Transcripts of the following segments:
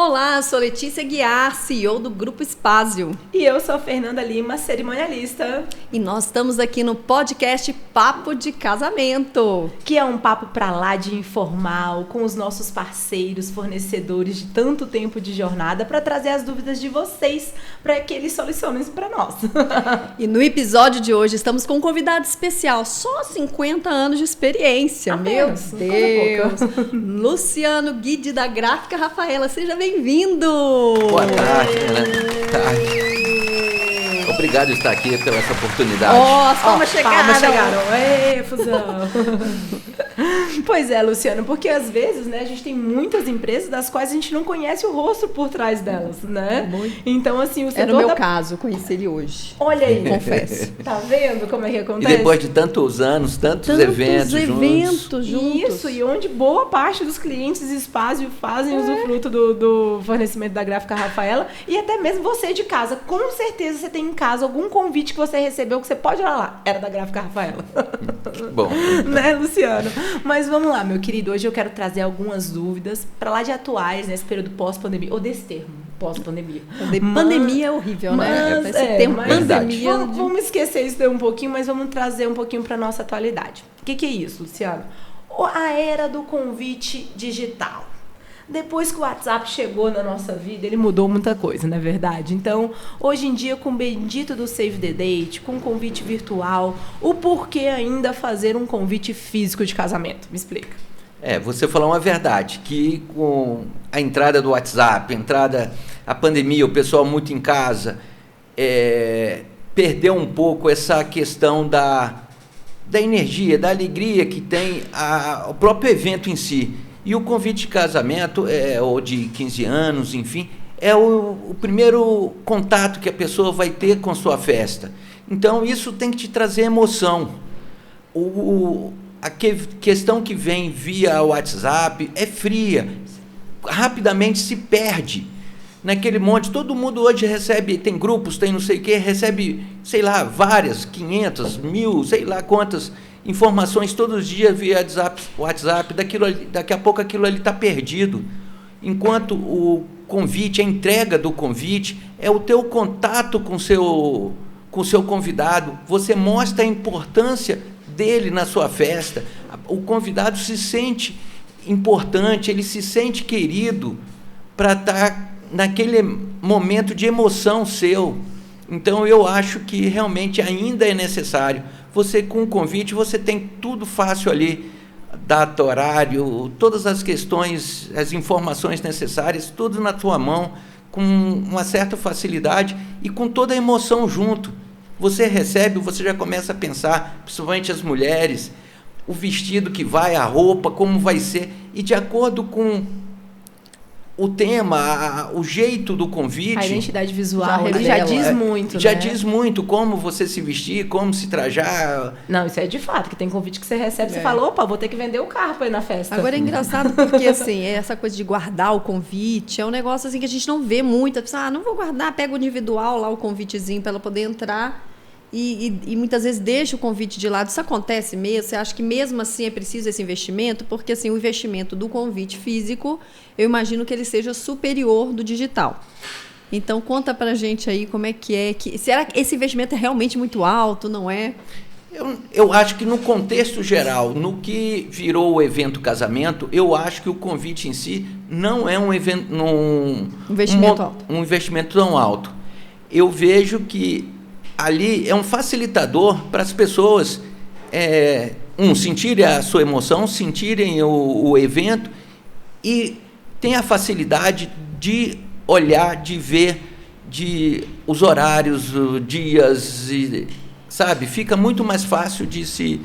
Olá, sou Letícia Guiar, CEO do Grupo Espásio. E eu sou a Fernanda Lima, cerimonialista. E nós estamos aqui no podcast Papo de Casamento. Que é um papo pra lá de informal, com os nossos parceiros, fornecedores de tanto tempo de jornada, para trazer as dúvidas de vocês, para que eles solucionem isso para nós. E no episódio de hoje estamos com um convidado especial, só 50 anos de experiência. Apenas, meu Deus! Luciano Guide da Gráfica Rafaela, seja bem-vindo! Boa tarde, Fernanda. Obrigado por estar aqui pela essa oportunidade. As palmas chegaram! Palmas chegaram! Ê, fusão! Pois é, Luciano, porque às vezes, né, a gente tem muitas empresas das quais a gente não conhece o rosto por trás delas, né? Então, assim, o setor Era o meu caso, eu conheci ele hoje. Olha aí. Confesso. Tá vendo como é que acontece? E depois de tantos anos, tantos eventos juntos. Isso, e onde boa parte dos clientes Espásio fazem usufruto do fornecimento da Gráfica Rafaela, e até mesmo você de casa. Com certeza você tem em casa algum convite que você recebeu que você pode olhar lá. Era da Gráfica Rafaela. Bom. Né, Luciano? Mas vamos lá, meu querido. Hoje eu quero trazer algumas dúvidas para lá de atuais, nesse período pós-pandemia, ou desse termo, pós-pandemia. Pandemia é horrível, né? Esse termo pandemia. Vamos esquecer isso daí um pouquinho, mas vamos trazer um pouquinho para nossa atualidade. O que é isso, Luciano? A era do convite digital. Depois que o WhatsApp chegou na nossa vida, ele mudou muita coisa, não é verdade? Então, hoje em dia, com o bendito do Save the Date, com o convite virtual, o porquê ainda fazer um convite físico de casamento? Me explica. Você falou uma verdade, que com a entrada do WhatsApp, a pandemia, o pessoal muito em casa, perdeu um pouco essa questão da energia, da alegria que tem o próprio evento em si. E o convite de casamento, ou de 15 anos, enfim, é o primeiro contato que a pessoa vai ter com sua festa. Então, isso tem que te trazer emoção. A questão que vem via WhatsApp é fria, rapidamente se perde. Naquele monte, todo mundo hoje recebe, tem grupos, tem não sei o quê, recebe, sei lá, várias, 500, 1000, sei lá quantas informações todos os dias via WhatsApp, daqui a pouco aquilo ali está perdido. Enquanto o convite, a entrega do convite, é o teu contato com o seu convidado, você mostra a importância dele na sua festa, o convidado se sente importante, ele se sente querido para estar naquele momento de emoção seu. Então, eu acho que realmente ainda é necessário. Você, com o convite, você tem tudo fácil ali, data, horário, todas as questões, as informações necessárias, tudo na tua mão, com uma certa facilidade e com toda a emoção junto. Você recebe, você já começa a pensar, principalmente as mulheres, o vestido que vai, a roupa, como vai ser, e de acordo com o tema, o jeito do convite... A identidade visual, ele já diz muito, já né? diz muito como você se vestir, como se trajar. Não, isso é de fato, que tem convite que você recebe, você fala, opa, vou ter que vender o carro para ir na festa. Agora é engraçado porque, assim, essa coisa de guardar o convite é um negócio assim que a gente não vê muito. A pessoa, não vou guardar, pega o individual lá, o convitezinho, para ela poder entrar e muitas vezes deixa o convite de lado. Isso acontece mesmo? Você acha que mesmo assim é preciso esse investimento? Porque, assim, o investimento do convite físico, eu imagino que ele seja superior do digital. Então, conta pra gente aí como é que é. Será que esse investimento é realmente muito alto, não é? Eu acho que no contexto geral, no que virou o evento casamento, eu acho que o convite em si não é um investimento tão alto. Eu vejo que ali é um facilitador para as pessoas sentirem a sua emoção, sentirem o evento e tem a facilidade de olhar, de ver os horários, dias, sabe? Fica muito mais fácil de se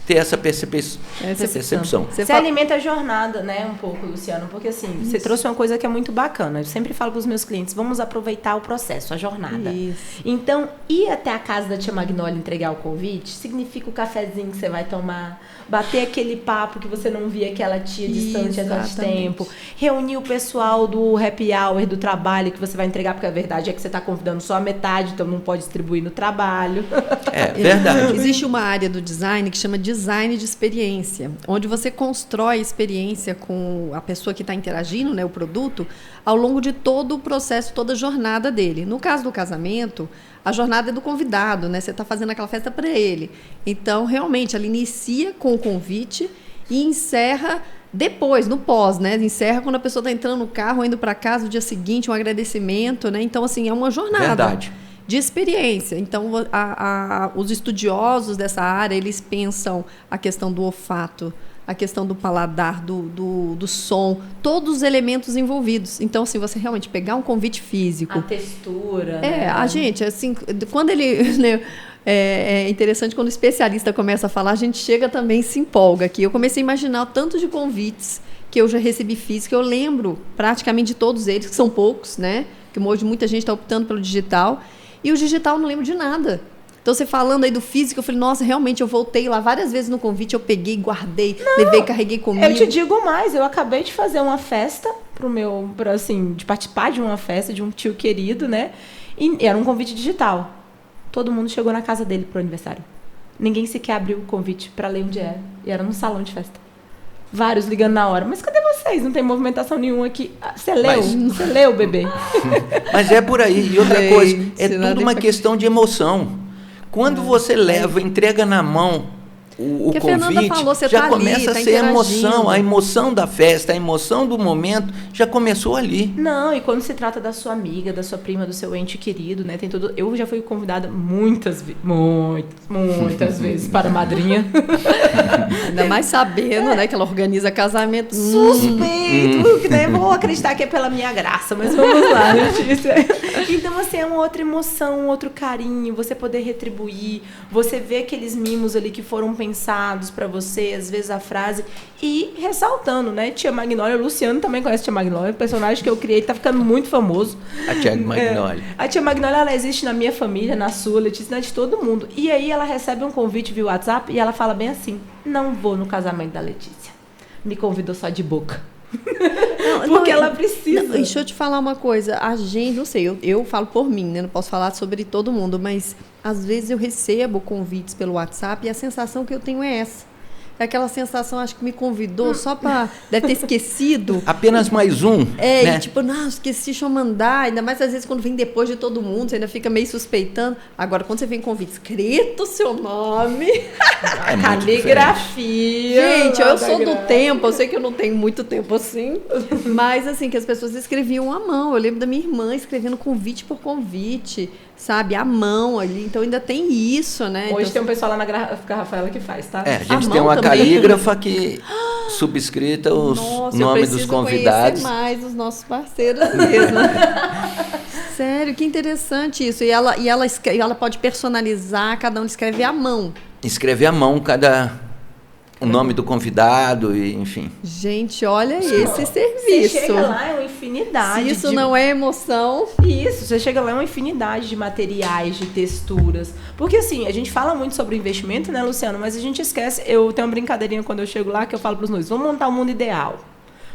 ter essa percepção. Você alimenta a jornada, né, um pouco, Luciano, porque assim, você trouxe uma coisa que é muito bacana. Eu sempre falo para os meus clientes, vamos aproveitar o processo, a jornada. Isso. Então, ir até a casa da tia Magnólia entregar o convite significa o cafezinho que você vai tomar, bater aquele papo que você não via aquela tia distante há tanto tempo, reunir o pessoal do happy hour do trabalho que você vai entregar, porque a verdade é que você está convidando só a metade, então não pode distribuir no trabalho. É verdade. Existe uma área do design que chama design design de experiência, onde você constrói experiência com a pessoa que está interagindo, né, o produto, ao longo de todo o processo, toda a jornada dele. No caso do casamento, a jornada é do convidado, né? Você está fazendo aquela festa para ele. Então, realmente, ela inicia com o convite e encerra depois, no pós, né? Encerra quando a pessoa está entrando no carro, indo para casa no dia seguinte, um agradecimento, né? Então, assim, é uma jornada. Verdade. De experiência. Então, os estudiosos dessa área, eles pensam a questão do olfato, a questão do paladar, do som, todos os elementos envolvidos. Então, assim, você realmente pegar um convite físico... A textura, né? A gente, assim, quando ele... Né, é interessante quando o especialista começa a falar, a gente chega também e se empolga aqui. Eu comecei a imaginar o tanto de convites que eu já recebi físico, eu lembro praticamente de todos eles, que são poucos, né? Que hoje muita gente está optando pelo digital. E o digital eu não lembro de nada. Então, você falando aí do físico, eu falei, nossa, realmente, eu voltei lá várias vezes no convite, eu peguei, guardei, levei, carreguei comigo. Eu te digo mais, eu acabei de fazer uma festa de participar de uma festa de um tio querido, né? E era um convite digital. Todo mundo chegou na casa dele pro aniversário. Ninguém sequer abriu o convite para ler onde era. E era num salão de festa. Vários ligando na hora. Mas cadê vocês? Não tem movimentação nenhuma aqui. Você leu? Você leu, bebê? Mas é por aí. E outra coisa, é tudo uma questão de emoção. Quando você leva, entrega na mão o convite, falou, já tá começa ali, a ser emoção. A emoção da festa, a emoção do momento, já começou ali. Não, e quando se trata da sua amiga, da sua prima, do seu ente querido, né? Tem tudo. Eu já fui convidada muitas vezes para a madrinha. Ainda mais sabendo, né, que ela organiza casamento. Suspeito, né? Vou acreditar que é pela minha graça, mas vamos lá, Letícia. Então, assim, é uma outra emoção, um outro carinho, você poder retribuir, você vê aqueles mimos ali que foram pensados para você, às vezes a frase, e ressaltando, né? Tia Magnólia, o Luciano também conhece a Tia Magnólia, o personagem que eu criei tá ficando muito famoso. A Tia Magnólia. A Tia Magnólia, ela existe na minha família, na sua, Letícia, de todo mundo. E aí ela recebe um convite via WhatsApp e ela fala bem assim, não vou no casamento da Letícia. Me convidou só de boca. Porque ela precisa. Deixa eu te falar uma coisa. A gente, não sei, eu falo por mim, né? Não posso falar sobre todo mundo, mas às vezes eu recebo convites pelo WhatsApp e a sensação que eu tenho é essa. É aquela sensação, acho que me convidou só para... Deve ter esquecido. Apenas mais um. Né? E tipo, não, esqueci, deixa eu mandar. Ainda mais às vezes quando vem depois de todo mundo, você ainda fica meio suspeitando. Agora, quando você vem convite, escrito o seu nome. É caligrafia. Gente, eu sou do tempo, eu sei que eu não tenho muito tempo assim, mas assim, que as pessoas escreviam à mão. Eu lembro da minha irmã escrevendo convite por convite, sabe? À mão ali. Então ainda tem isso, né? Hoje então, tem um pessoal lá na Gráfica Rafaela que faz, tá? A gente tem uma calígrafa que subscrita os nomes dos convidados. Nossa, eu preciso conhecer mais os nossos parceiros mesmo. Sério, que interessante isso. E ela pode personalizar, cada um escreve à mão. Escreve à mão o nome do convidado, e, enfim. Gente, olha esse serviço. Você chega lá, é uma infinidade. Se isso não é emoção... Isso, você chega lá, é uma infinidade de materiais, de texturas. Porque, assim, a gente fala muito sobre investimento, né, Luciano? Mas a gente esquece... Eu tenho uma brincadeirinha quando eu chego lá, que eu falo para os noivos, vamos montar o mundo ideal.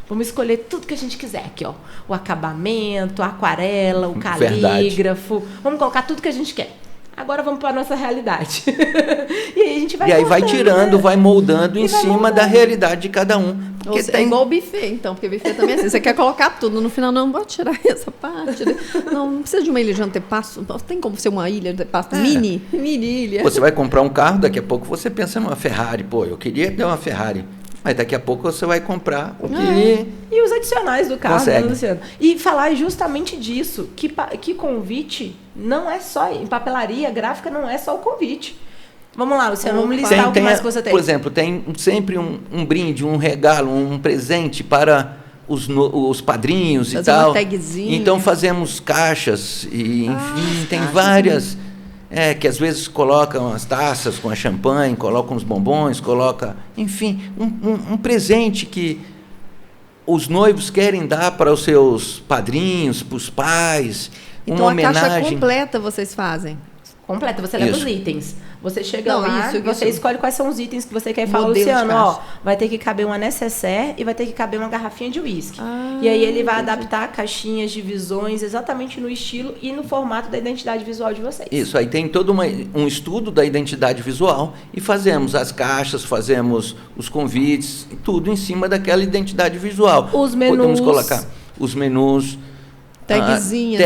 Vamos escolher tudo que a gente quiser aqui, ó. O acabamento, a aquarela, o calígrafo. Verdade. Vamos colocar tudo que a gente quer. Agora vamos para a nossa realidade. E aí a gente vai vai tirando, né? Vai moldando em cima da realidade de cada um. Porque é igual o buffet, então, porque o buffet também é assim. Você quer colocar tudo, no final não, vou tirar essa parte. Não precisa de uma ilha de antepasto. Tem como ser uma ilha de antepasto? Mini ilha. Você vai comprar um carro, daqui a pouco você pensa numa Ferrari. Pô, eu queria ter uma Ferrari. Mas daqui a pouco você vai comprar o que... E os adicionais do carro, né, Luciano? E falar justamente disso, que convite não é só... Em papelaria gráfica não é só o convite. Vamos lá, Luciano, vamos listar o que mais que você tem. Por exemplo, tem sempre um brinde, um regalo, um presente para os padrinhos e tal. Uma tagzinha. Então fazemos caixas e, enfim, tem várias... que às vezes colocam as taças com a champanhe, colocam os bombons, enfim, um presente que os noivos querem dar para os seus padrinhos, para os pais, então, uma homenagem. Então a caixa completa vocês fazem? Completa, você leva os itens. Você chega Não, lá, você escolhe quais são os itens que você quer e fala, Luciano, ó, vai ter que caber uma necessaire e vai ter que caber uma garrafinha de uísque. E aí ele vai adaptar caixinhas, divisões, exatamente no estilo e no formato da identidade visual de vocês. Isso, aí tem todo um estudo da identidade visual e fazemos as caixas, fazemos os convites, tudo em cima daquela identidade visual. Os menus. Podemos colocar os menus, tagzinho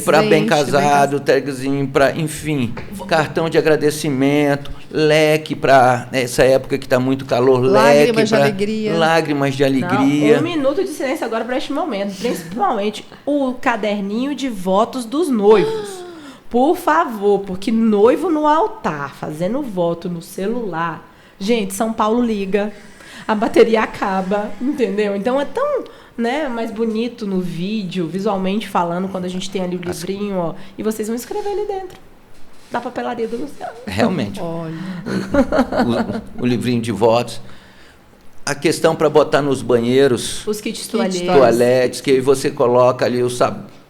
para bem casado, tagzinho para, enfim, cartão de agradecimento, leque para essa época que está muito calor, lágrimas de alegria. Lágrimas de alegria. Não, 1 minuto de silêncio agora para este momento, principalmente o caderninho de votos dos noivos. Por favor, porque noivo no altar, fazendo voto no celular, gente, São Paulo liga, a bateria acaba, entendeu? Então é tão, né, mais bonito no vídeo, visualmente falando, quando a gente tem ali o livrinho, ó, e vocês vão escrever ali dentro da papelaria do Luciano. Realmente. Olha. O livrinho de votos. A questão para botar nos banheiros, os kits toaletes, que você coloca ali o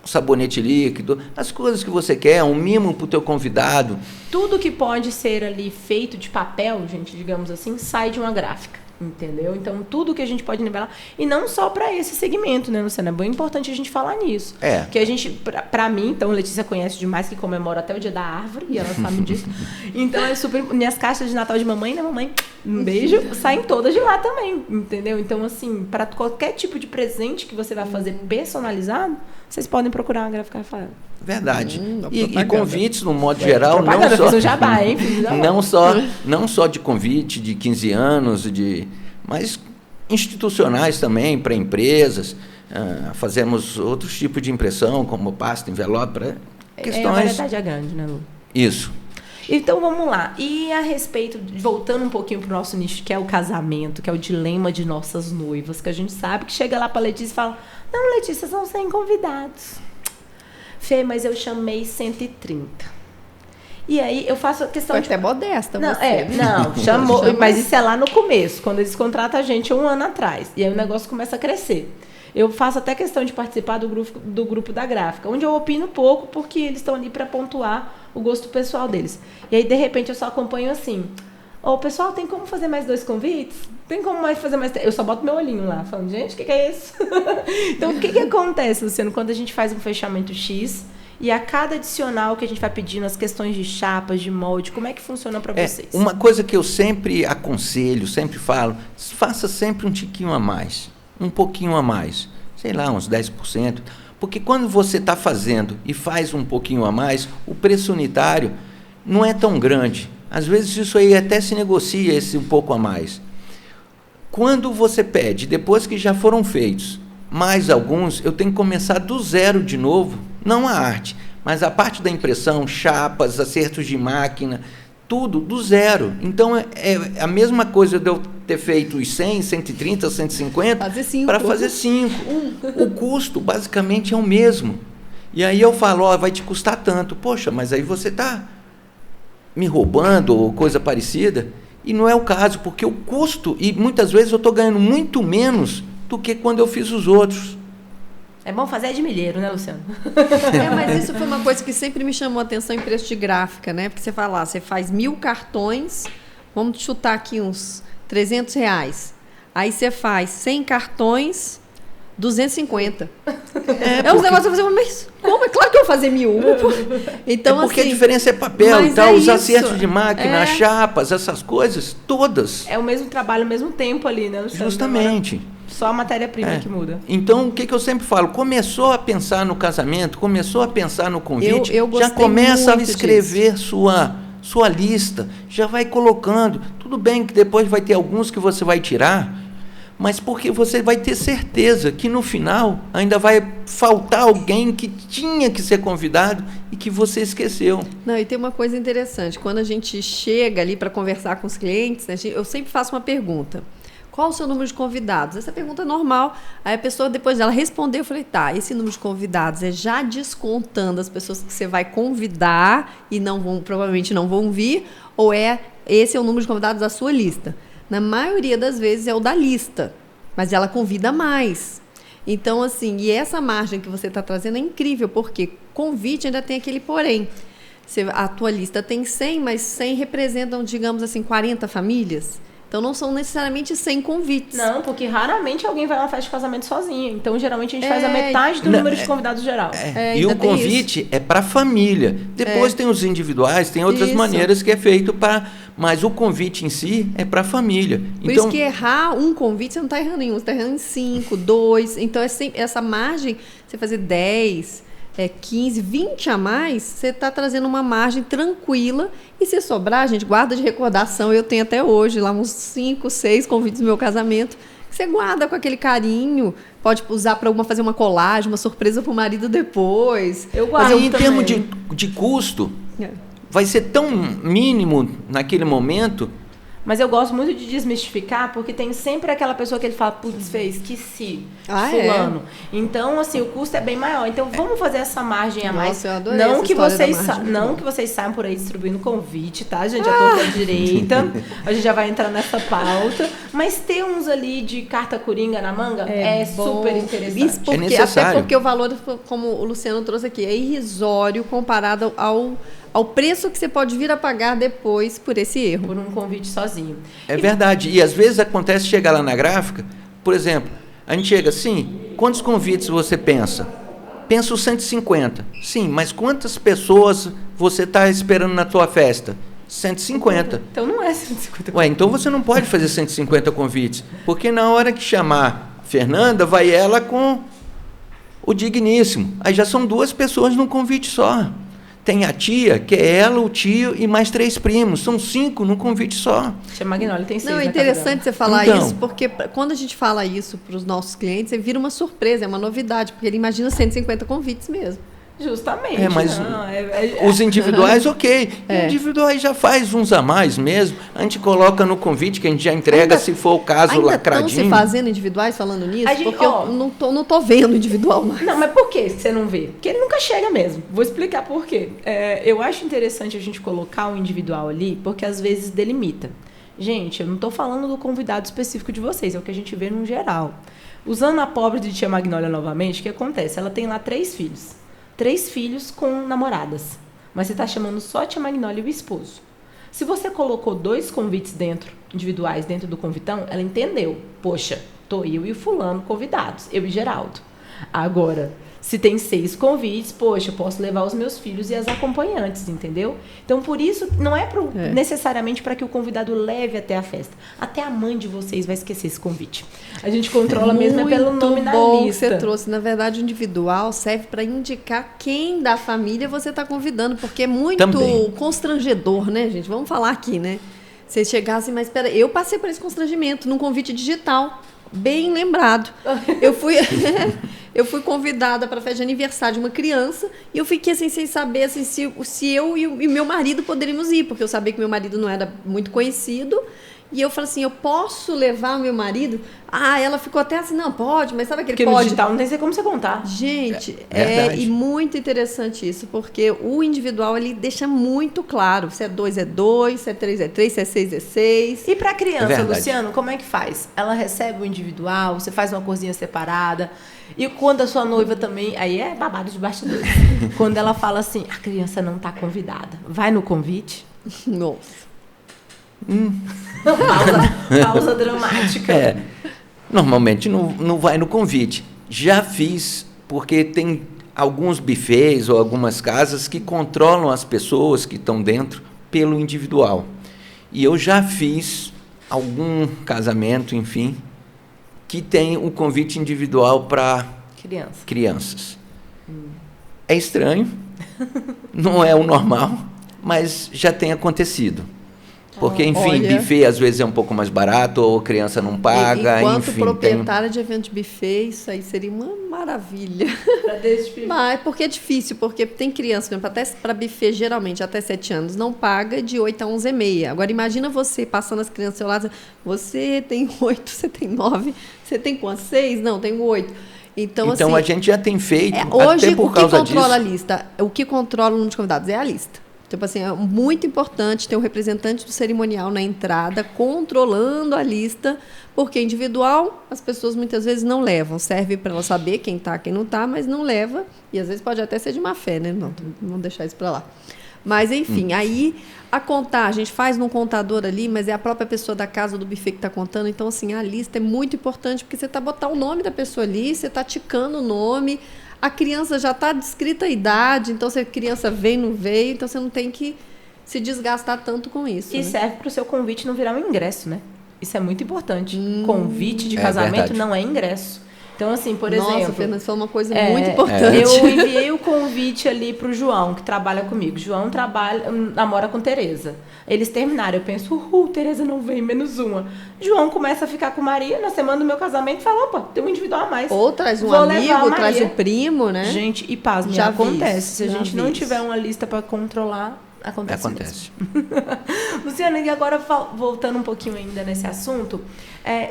sabonete líquido, as coisas que você quer, um mimo para o teu convidado. Tudo que pode ser ali feito de papel, gente, digamos assim, sai de uma gráfica. Entendeu? Então, tudo que a gente pode nivelar, e não só para esse segmento, né, Luciana? É bem importante a gente falar nisso. Porque a gente, para mim, então, Letícia conhece demais, que comemora até o dia da árvore, e ela sabe disso. Então, é super. Minhas caixas de Natal de mamãe, né, mamãe? Um beijo, saem todas de lá também, entendeu? Então, assim, para qualquer tipo de presente que você vai fazer personalizado, vocês podem procurar uma Gráfica Rafaela. Verdade. E convites, no modo geral, não só de convite de 15 anos, mas institucionais também, para empresas. Fazemos outros tipos de impressão, como pasta, envelope, para questões... A variedade é grande, né, Lu? Isso. Então, vamos lá. E a respeito, voltando um pouquinho para o nosso nicho, que é o casamento, que é o dilema de nossas noivas, que a gente sabe que chega lá para a Letícia e fala, não, Letícia, são 100 convidados. Fê, mas eu chamei 130. E aí eu faço a questão Foi até modesta não, você. Não, chamou, mas isso é lá no começo, quando eles contratam a gente 1 ano atrás. E aí o negócio começa a crescer. Eu faço até questão de participar do grupo da Gráfica, onde eu opino pouco, porque eles estão ali para pontuar o gosto pessoal deles. E aí, de repente, eu só acompanho assim... pessoal, tem como fazer mais 2 convites? Tem como fazer mais... Eu só boto meu olhinho lá, falando, gente, o que é isso? Então, o que acontece, Luciano, quando a gente faz um fechamento X e a cada adicional que a gente vai pedindo, as questões de chapas, de molde, como é que funciona para vocês? Uma coisa que eu sempre aconselho, sempre falo, faça sempre um tiquinho a mais, um pouquinho a mais, sei lá, uns 10%, porque quando você está fazendo e faz um pouquinho a mais, o preço unitário não é tão grande. Às vezes isso aí até se negocia esse um pouco a mais. Quando você pede, depois que já foram feitos, mais alguns, eu tenho que começar do zero de novo, não a arte, mas a parte da impressão, chapas, acertos de máquina, tudo do zero. Então, é a mesma coisa de eu ter feito os 100, 130, 150, para fazer 5. O custo, basicamente, é o mesmo. E aí eu falo, vai te custar tanto. Poxa, mas aí você está me roubando ou coisa parecida, e não é o caso, porque o custo, e muitas vezes eu estou ganhando muito menos do que quando eu fiz os outros. É bom fazer de milheiro, né, Luciano? Mas isso foi uma coisa que sempre me chamou a atenção em preço de gráfica, né? Porque você fala, você faz 1000 cartões, vamos chutar aqui uns R$300. Aí você faz 100 cartões, 250. É uns negócios que você fala, mas como? É claro que eu vou fazer 1000. Então, porque assim, a diferença é papel e tal, os acertos de máquina, as É. chapas, essas coisas, todas. É o mesmo trabalho, o mesmo tempo ali, né, Luciano? Justamente. Só a matéria-prima que muda. Então, o que eu sempre falo? Começou a pensar no casamento, começou a pensar no convite, Eu já gostei começa a muito escrever sua lista, já vai colocando. Tudo bem que depois vai ter alguns que você vai tirar, mas porque você vai ter certeza que no final ainda vai faltar alguém que tinha que ser convidado e que você esqueceu. Não, e tem uma coisa interessante. Quando a gente chega ali para conversar com os clientes, né, eu sempre faço uma pergunta. Qual o seu número de convidados? Essa pergunta é normal. Aí a pessoa, depois dela responder, eu falei, tá, esse número de convidados é já descontando as pessoas que você vai convidar e provavelmente não vão vir, ou esse é o número de convidados da sua lista? Na maioria das vezes é o da lista, mas ela convida mais. Então, assim, e essa margem que você está trazendo é incrível, porque convite ainda tem aquele porém. A tua lista tem 100, mas 100 representam, digamos assim, 40 famílias. Então, não são necessariamente 100 convites. Não, porque raramente alguém vai a uma festa de casamento sozinha. Então, geralmente, a gente faz a metade do número de convidados geral. E o convite é para a família. Depois tem os individuais, tem outras maneiras que é feito para... Mas o convite em si é para a família. Por isso que errar um convite, você não está errando nenhum. Você está errando em 5, 2. Então, essa margem, você fazer 10... 15, 20 a mais, você está trazendo uma margem tranquila. E se sobrar, a gente guarda de recordação. Eu tenho até hoje lá uns 5, 6 convites no meu casamento. Que você guarda com aquele carinho. Pode usar para fazer uma colagem, uma surpresa para o marido depois. Eu guardo em termos de custo, vai ser tão mínimo naquele momento. Mas eu gosto muito de desmistificar, porque tem sempre aquela pessoa que ele fala, putz, esqueci, fulano. Então, assim, o custo é bem maior. Então, vamos fazer essa margem a mais. Eu adorei essa história da margem. Não que vocês saiam por aí distribuindo convite, tá, gente? A torta direita. A gente já vai entrar nessa pauta. Mas ter uns ali de carta coringa na manga é super interessante. Isso porque, é necessário. Até porque o valor, como o Luciano trouxe aqui, é irrisório comparado ao preço que você pode vir a pagar depois por esse erro. Por um convite sozinho. É verdade. E às vezes acontece chegar lá na gráfica, por exemplo, a gente chega assim, quantos convites você pensa? Penso 150. Sim, mas quantas pessoas você está esperando na tua festa? 150. Então não é 150. Ué, então você não pode fazer 150 convites, porque na hora que chamar Fernanda, vai ela com o digníssimo. Aí já são 2 pessoas num convite só. Tem a tia, que é ela, o tio e mais 3 primos. São 5 num convite só. Tia Magnólia tem 6. Não, é interessante você falar isso, porque quando a gente fala isso para os nossos clientes, vira uma surpresa, é uma novidade, porque ele imagina 150 convites mesmo. Justamente. Mas os individuais, ok. Individuais já faz uns a mais mesmo. A gente coloca no convite que a gente já entrega, se for o caso, lacradinho. Estão se fazendo individuais falando nisso? Porque eu não tô vendo individual mais. Não, mas por que você não vê? Porque ele nunca chega mesmo. Vou explicar por quê. Eu acho interessante a gente colocar o individual ali, porque às vezes delimita. Gente, eu não estou falando do convidado específico de vocês, é o que a gente vê no geral. Usando a pobre de tia Magnólia novamente, o que acontece? Ela tem lá 3 filhos. 3 filhos com namoradas. Mas você está chamando só a tia Magnólia e o esposo. Se você colocou 2 convites individuais dentro do convitão, ela entendeu. Poxa, tô eu e o fulano convidados, eu e Geraldo. Agora, se tem 6 convites, poxa, eu posso levar os meus filhos e as acompanhantes, entendeu? Então, por isso, não é necessariamente para que o convidado leve até a festa. Até a mãe de vocês vai esquecer esse convite. A gente controla mesmo pelo nome na bom lista. Que você trouxe. Na verdade, o individual serve para indicar quem da família você está convidando, porque é muito constrangedor, né, gente? Vamos falar aqui, né? Você chegar assim, mas espera, eu passei por esse constrangimento num convite digital. Bem lembrado. Eu fui convidada para a festa de aniversário de uma criança e eu fiquei assim, sem saber assim, se eu e o meu marido poderíamos ir, porque eu sabia que meu marido não era muito conhecido. E eu falei assim, eu posso levar meu marido? Ela ficou até assim, não, pode, mas sabe aquele porque pode? No digital não tem como você contar. Gente, e muito interessante isso, porque o individual, ele deixa muito claro, se é 2 é 2, se é 3 é 3, se é 6 é 6. E para a criança, Luciano, como é que faz? Ela recebe o individual, você faz uma corzinha separada, e quando a sua noiva também, aí é babado de bastidores, quando ela fala assim, a criança não está convidada, vai no convite? Nossa. Pausa dramática. Normalmente não vai no convite. Já fiz, porque tem alguns buffets ou algumas casas que controlam as pessoas que estão dentro pelo individual. E eu já fiz algum casamento, enfim, que tem o convite individual para crianças. É estranho, não é o normal, mas já tem acontecido. Porque, enfim, buffet às vezes é um pouco mais barato, ou a criança não paga, enquanto proprietária de evento de buffet, isso aí seria uma maravilha. Mas porque é difícil, porque tem criança, até para buffet, geralmente, até 7 anos, não paga de 8 a 11h30. Agora, imagina você passando as crianças ao seu lado, você tem 8, você tem 9, você tem quantos? 6? Não, tenho 8. Então assim, a gente já tem feito, hoje, até por causa disso. O que controla a lista? O que controla o número de convidados é a lista. Tipo assim, é muito importante ter um representante do cerimonial na entrada, controlando a lista, porque individual, as pessoas muitas vezes não levam. Serve para ela saber quem está, quem não está, mas não leva. E às vezes pode até ser de má fé, né? Não, vamos deixar isso para lá. Mas, enfim, aí a gente faz num contador ali, mas é a própria pessoa da casa do buffet que está contando. Então, assim, a lista é muito importante, porque você está botando o nome da pessoa ali, você está ticando o nome, a criança já está descrita a idade, então se a criança veio, não veio, então você não tem que se desgastar tanto com isso. E né? serve para o seu convite não virar um ingresso, né? Isso é muito importante. Convite de casamento verdade. não é ingresso. Então, assim, por Nossa, exemplo... Fernanda, isso foi uma coisa muito importante. Eu enviei o convite ali pro João, que trabalha comigo. João namora com Tereza. Eles terminaram. Eu penso, Tereza não vem, menos uma. João começa a ficar com Maria na semana do meu casamento e fala, opa, tem um individual a mais. Ou traz um Vou levar a amigo, Maria. traz o primo, né? Gente, e pasme, Já acontece. vi isso, Se a gente já não vi tiver isso. uma lista para controlar, acontece Acontece. Luciana, e agora voltando um pouquinho ainda nesse assunto,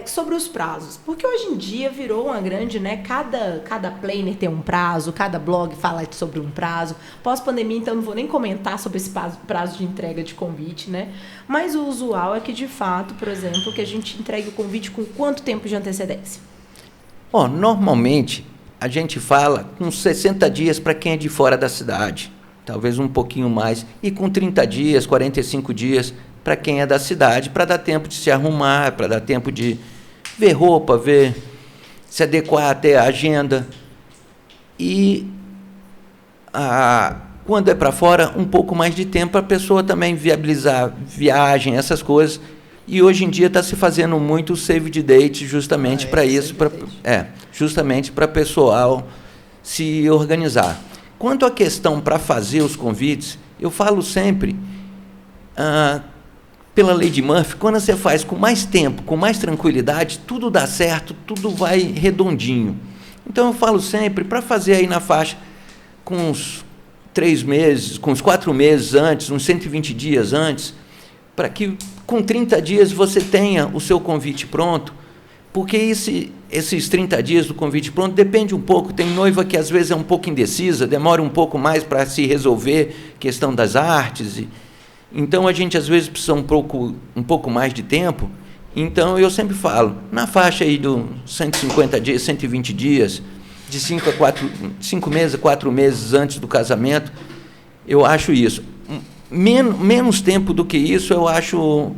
sobre os prazos. Porque hoje em dia virou uma grande, né? Cada planner tem um prazo, cada blog fala sobre um prazo. Pós-pandemia, então, não vou nem comentar sobre esse prazo de entrega de convite, né? Mas o usual é que, de fato, por exemplo, que a gente entregue o convite com quanto tempo de antecedência? Normalmente, a gente fala com 60 dias para quem é de fora da cidade. Talvez um pouquinho mais, e com 30 dias, 45 dias para quem é da cidade, para dar tempo de se arrumar, para dar tempo de ver roupa, se adequar até a agenda. E quando é para fora, um pouco mais de tempo para a pessoa também viabilizar viagem, essas coisas. E hoje em dia está se fazendo muito save the date justamente para isso, justamente para o pessoal se organizar. Quanto à questão para fazer os convites, eu falo sempre, pela lei de Murphy, quando você faz com mais tempo, com mais tranquilidade, tudo dá certo, tudo vai redondinho. Então, eu falo sempre, para fazer aí na faixa, com uns 3 meses, com uns 4 meses antes, uns 120 dias antes, para que com 30 dias você tenha o seu convite pronto, porque esses 30 dias do convite pronto depende um pouco. Tem noiva que às vezes é um pouco indecisa, demora um pouco mais para se resolver questão das artes. Então, a gente às vezes precisa um pouco mais de tempo. Então, eu sempre falo, na faixa aí dos 150 dias, 120 dias, de 5 meses a 4 meses antes do casamento, eu acho isso. Menos tempo do que isso, eu acho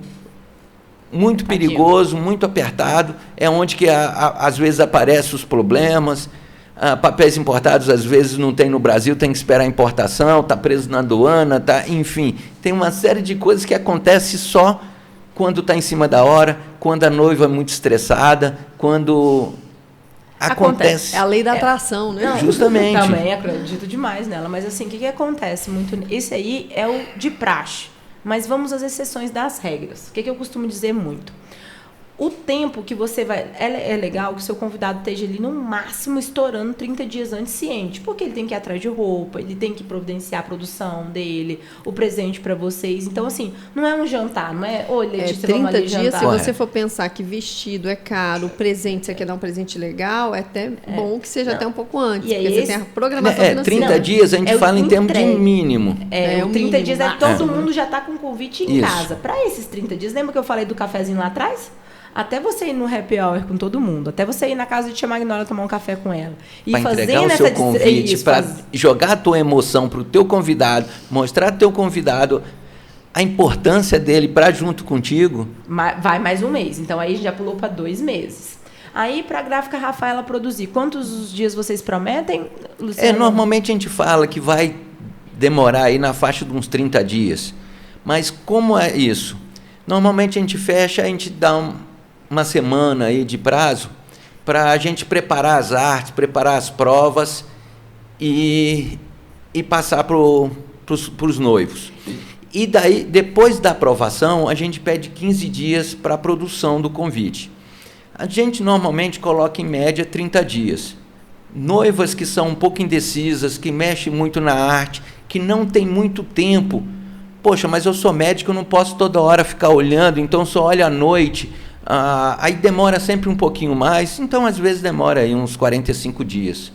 muito perigoso, muito apertado, é onde que às vezes aparecem os problemas, papéis importados às vezes não tem no Brasil, tem que esperar a importação, está preso na aduana, enfim, tem uma série de coisas que acontece só quando está em cima da hora, quando a noiva é muito estressada, quando acontece. É a lei da atração, né? Não, justamente. Também acredito demais nela, mas assim, o que acontece muito? Esse aí é o de praxe. Mas vamos às exceções das regras. O que eu costumo dizer muito? O tempo que você vai... É legal que o seu convidado esteja ali no máximo estourando 30 dias antes ciente. Porque ele tem que ir atrás de roupa, ele tem que providenciar a produção dele, o presente para vocês. Então, assim, não é um jantar, não é... Oi, Letícia, 30 dias, jantar. se você for pensar que vestido é caro, o presente, você quer dar um presente legal, é até bom que seja até um pouco antes. E porque você tem a programação financeira. 30 dias a gente fala em termos de mínimo. O 30 mínimo. dias todo mundo já está com convite em casa. Para esses 30 dias, lembra que eu falei do cafezinho lá atrás? Até você ir no happy hour com todo mundo, até você ir na casa de tia Magnólia tomar um café com ela. E para entregar o seu convite, para jogar a tua emoção para o teu convidado, mostrar ao teu convidado a importância dele para junto contigo. Vai mais um mês, então aí já pulou para 2 meses. Aí, para a gráfica Rafaela produzir, quantos dias vocês prometem, Luciana? Normalmente a gente fala que vai demorar aí na faixa de uns 30 dias. Mas como é isso? Normalmente a gente fecha, a gente dá uma semana aí de prazo para a gente preparar as artes, preparar as provas e passar para os noivos. E daí, depois da aprovação, a gente pede 15 dias para a produção do convite. A gente normalmente coloca em média 30 dias. Noivas que são um pouco indecisas, que mexem muito na arte, que não tem muito tempo. Poxa, mas eu sou médico, eu não posso toda hora ficar olhando, então só olho à noite. Aí demora sempre um pouquinho mais, então às vezes demora aí uns 45 dias.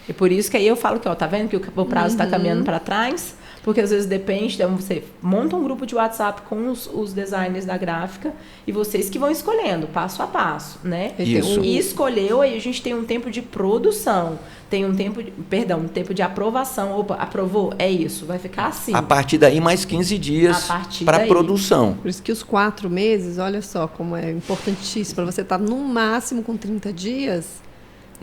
E por isso que aí eu falo que, tá vendo que o prazo está caminhando para trás? Porque às vezes depende, então você monta um grupo de WhatsApp com os designers da gráfica e vocês que vão escolhendo, passo a passo, né? Isso. E escolheu, aí a gente tem um tempo de produção, tem um tempo de aprovação. Opa, aprovou? É isso, vai ficar assim. A partir daí, mais 15 dias para produção. Por isso que os 4 meses, olha só como é importantíssimo, para você estar no máximo com 30 dias.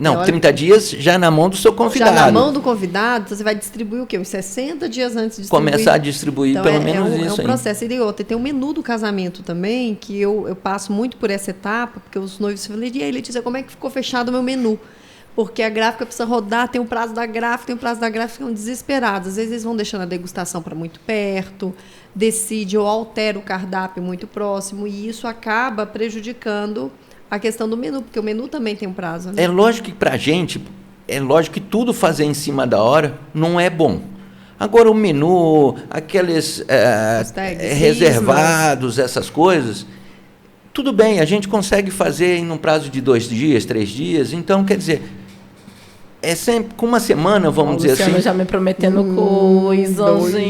Não, 30 dias já na mão do seu convidado. Já na mão do convidado, você vai distribuir o quê? Uns 60 dias antes de distribuir. Começar a distribuir, então, pelo menos isso. É um processo. E outra, tem o menu do casamento também, que eu passo muito por essa etapa, porque os noivos falam, e aí, Letícia, como é que ficou fechado o meu menu? Porque a gráfica precisa rodar, tem o prazo da gráfica, ficam desesperados. Às vezes eles vão deixando a degustação para muito perto, decide ou altera o cardápio muito próximo, e isso acaba prejudicando a questão do menu, porque o menu também tem um prazo, né? É lógico que pra gente, que tudo fazer em cima da hora não é bom. Agora o menu, aqueles reservados, essas coisas, tudo bem, a gente consegue fazer em um prazo de 2 dias, 3 dias, então quer dizer, é sempre com uma semana, vamos dizer assim. Já me prometendo coisas.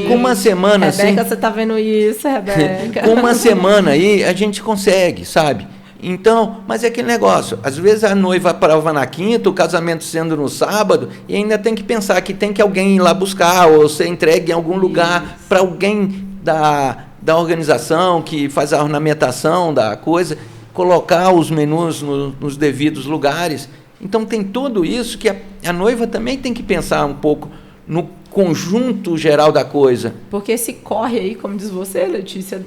Com uma semana, Rebeca, assim. você tá vendo isso, Rebeca? Com uma semana aí, a gente consegue, sabe? Então, mas é aquele negócio, às vezes a noiva aprova na quinta, o casamento sendo no sábado, e ainda tem que pensar que tem que alguém ir lá buscar, ou ser entregue em algum lugar para alguém da organização que faz a ornamentação da coisa, colocar os menus nos devidos lugares. Então tem tudo isso que a noiva também tem que pensar um pouco no conjunto geral da coisa. Porque esse corre aí, como diz você, Letícia,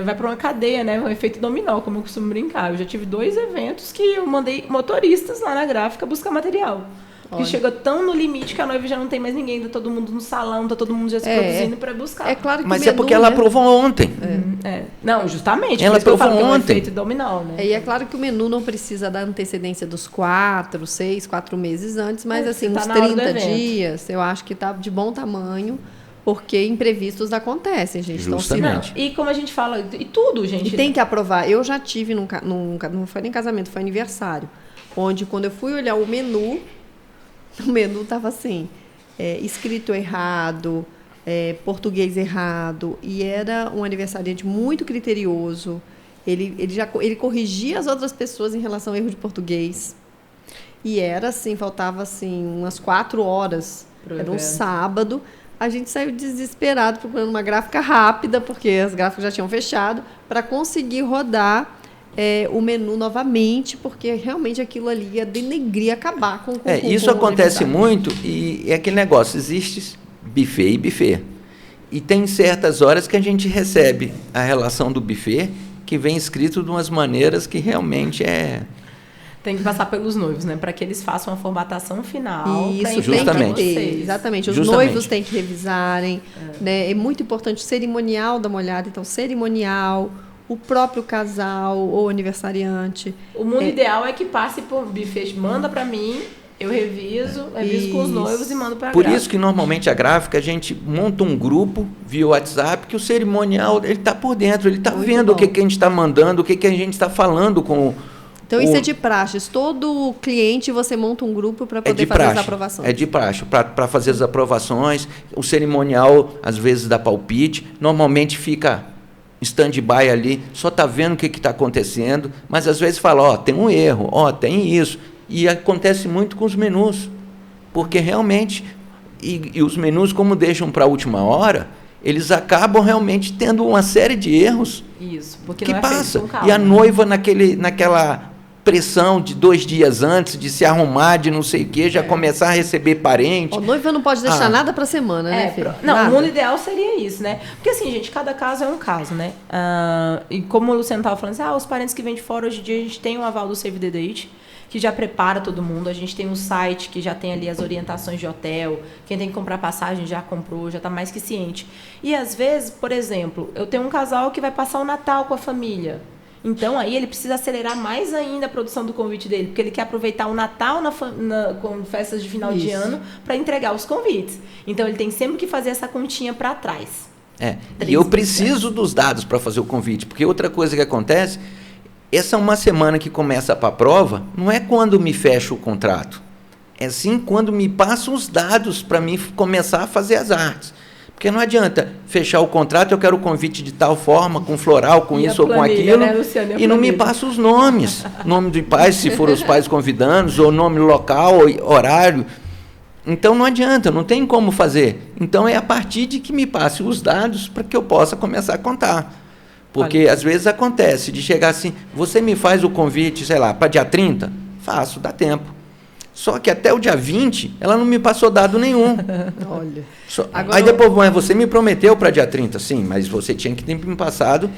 vai para uma cadeia, né? Um efeito dominó, como eu costumo brincar. Eu já tive 2 eventos que eu mandei motoristas lá na gráfica buscar material. Que chega tão no limite que a noiva já não tem mais ninguém, tá todo mundo no salão, tá todo mundo já se produzindo para buscar. É claro que mas é porque ela aprovou ontem. Não, justamente. Ela aprovou ontem. É um ontem. efeito dominó, né? E é claro que o menu não precisa da antecedência dos 4 meses antes, mas assim, tá uns na hora do 30 evento. dias, eu acho que tá de bom tamanho, porque imprevistos acontecem, gente. Justamente. E como a gente fala, e tudo, gente. E tem que aprovar. Eu já tive, não foi nem casamento, foi aniversário, onde quando eu fui olhar o menu estava assim, escrito errado, português errado, e era um aniversariante muito criterioso. Ele corrigia as outras pessoas em relação ao erro de português. E era assim, faltava assim umas 4 horas. Era um sábado. A gente saiu desesperado procurando uma gráfica rápida, porque as gráficas já tinham fechado, para conseguir rodar o menu novamente, porque realmente aquilo ali ia denegrir, acabar com isso acontece muito, e é aquele negócio, existe buffet e buffet. E tem certas horas que a gente recebe a relação do buffet, que vem escrito de umas maneiras que realmente Tem que passar pelos noivos, né? Para que eles façam a formatação final. Isso, justamente. Tem que ter, exatamente. Os noivos têm que revisarem. Né? É muito importante o cerimonial da molhada, então, cerimonial, o próprio casal ou aniversariante. O mundo ideal é que passe por buffet, manda para mim, eu reviso com os noivos e mando para a Por gráfica. isso que normalmente a gráfica, a gente monta um grupo via WhatsApp, que o cerimonial ele está por dentro, ele está vendo o que a gente está mandando, o que a gente está falando com Então, isso é de praxe. Todo cliente você monta um grupo para poder fazer as aprovações. É de praxe, para fazer as aprovações. O cerimonial, às vezes, dá palpite. Normalmente fica stand-by ali, só está vendo o que está acontecendo, mas às vezes fala, tem um erro, tem isso. E acontece muito com os menus, porque realmente, e os menus, como deixam para a última hora, eles acabam realmente tendo uma série de erros. Isso, porque que não é passa. feito com calma. E a noiva naquela pressão de 2 dias antes de se arrumar, de não sei o quê, já começar a receber parente. A noiva não pode deixar nada para semana, né, filho? Não, nada. o mundo ideal seria isso, né? Porque assim, gente, cada caso é um caso, né? E como o Luciano estava falando assim, os parentes que vêm de fora, hoje em dia a gente tem o aval do Save the Date, que já prepara todo mundo. A gente tem um site que já tem ali as orientações de hotel. Quem tem que comprar passagem já comprou, já está mais que ciente. E às vezes, por exemplo, eu tenho um casal que vai passar o Natal com a família. Então, aí ele precisa acelerar mais ainda a produção do convite dele, porque ele quer aproveitar o Natal com festas de final de ano para entregar os convites. Então, ele tem sempre que fazer essa continha para trás. E eu preciso dos dados para fazer o convite, porque outra coisa que acontece, essa uma semana que começa para a prova, não é quando me fecha o contrato. é sim quando me passam os dados para mim começar a fazer as artes. Porque não adianta fechar o contrato, eu quero o convite de tal forma, com floral, com isso ou com aquilo, né, Luciano, e não me passa os nomes. Nome do pai, se for os pais convidandos, ou nome local, horário. Então não adianta, não tem como fazer. Então é a partir de que me passe os dados para que eu possa começar a contar. Porque às vezes acontece de chegar assim, você me faz o convite, sei lá, para dia 30? Faço, dá tempo. Só que até o dia 20, ela não me passou dado nenhum. Olha. Agora, aí depois, mas você me prometeu para dia 30, sim, mas você tinha que ter me passado.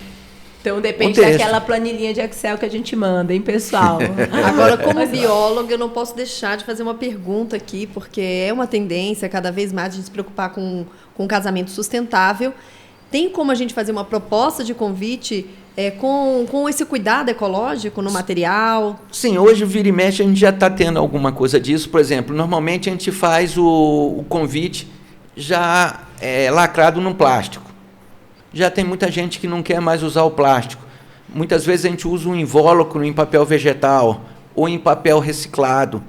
Então depende daquela planilhinha de Excel que a gente manda, hein, pessoal? Agora, como bióloga, eu não posso deixar de fazer uma pergunta aqui, porque é uma tendência cada vez mais a gente se preocupar com um casamento sustentável. Tem como a gente fazer uma proposta de convite com esse cuidado ecológico no material? Sim, hoje, vira e mexe, a gente já está tendo alguma coisa disso. Por exemplo, normalmente a gente faz o convite já lacrado num plástico. Já tem muita gente que não quer mais usar o plástico. Muitas vezes a gente usa um invólucro em papel vegetal ou em papel reciclado,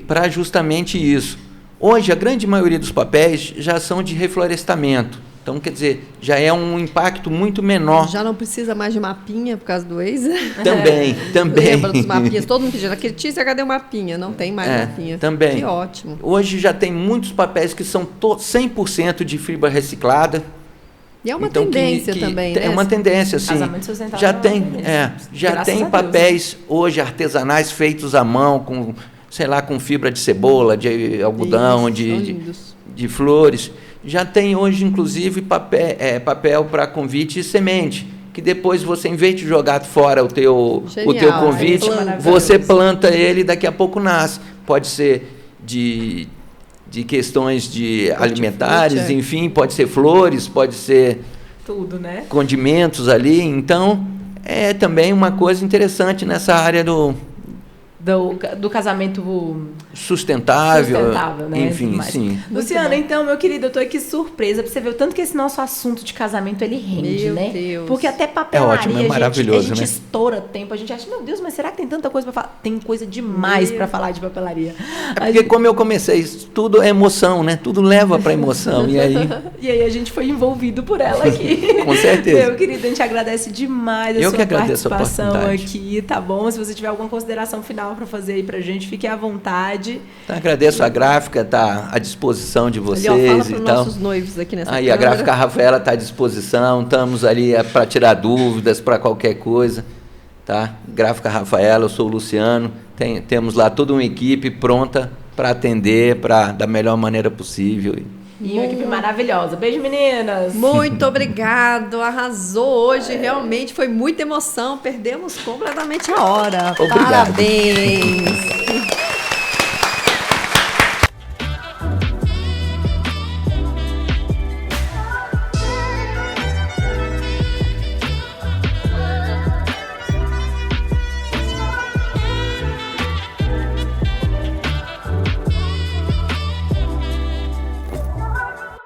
para justamente isso. Hoje, a grande maioria dos papéis já são de reflorestamento. Então, quer dizer, já é um impacto muito menor. Já não precisa mais de mapinha por causa do Waze? Também. Lembra dos mapinhas? Todo mundo pedindo, aquele Tícia, cadê o mapinha? Não tem mais mapinha. Também. Que ótimo. Hoje já tem muitos papéis que são 100% de fibra reciclada. E é uma tendência também, né? É uma tendência, sim. Casamento sustentável já tem papéis hoje artesanais feitos à mão, com fibra de cebola, de algodão, de flores. Já tem hoje, inclusive, papel para convite e semente, que depois você, em vez de jogar fora o teu convite, você planta ele e daqui a pouco nasce. Pode ser de questões de alimentares, enfim, pode ser flores, pode ser tudo, né? Condimentos ali. Então, é também uma coisa interessante nessa área do casamento sustentável, né? Enfim, sim. Luciana, então, meu querido, eu tô aqui surpresa pra você ver o tanto que esse nosso assunto de casamento, ele rende, meu né? Deus. Porque até papelaria, ótimo, é maravilhoso, a gente né? estoura tempo, a gente acha, meu Deus, mas será que tem tanta coisa pra falar? Tem coisa demais pra falar de papelaria. Porque como eu comecei, tudo é emoção, né? Tudo leva pra emoção, e aí... E aí a gente foi envolvido por ela aqui. Com certeza. Meu querido, a gente agradece demais a sua participação aqui, tá bom? Se você tiver alguma consideração final para fazer aí pra gente, fique à vontade. Então, agradeço a gráfica, tá à disposição de vocês. Ali, fala e para os tal. nossos noivos aqui nessa Aí câmera. a gráfica Rafaela está à disposição, estamos ali para tirar dúvidas, para qualquer coisa, tá? Gráfica Rafaela, eu sou o Luciano, temos lá toda uma equipe pronta para atender, da melhor maneira possível. E uma equipe maravilhosa. Beijo, meninas! Muito obrigado, arrasou hoje, realmente foi muita emoção, perdemos completamente a hora. Obrigado. Parabéns!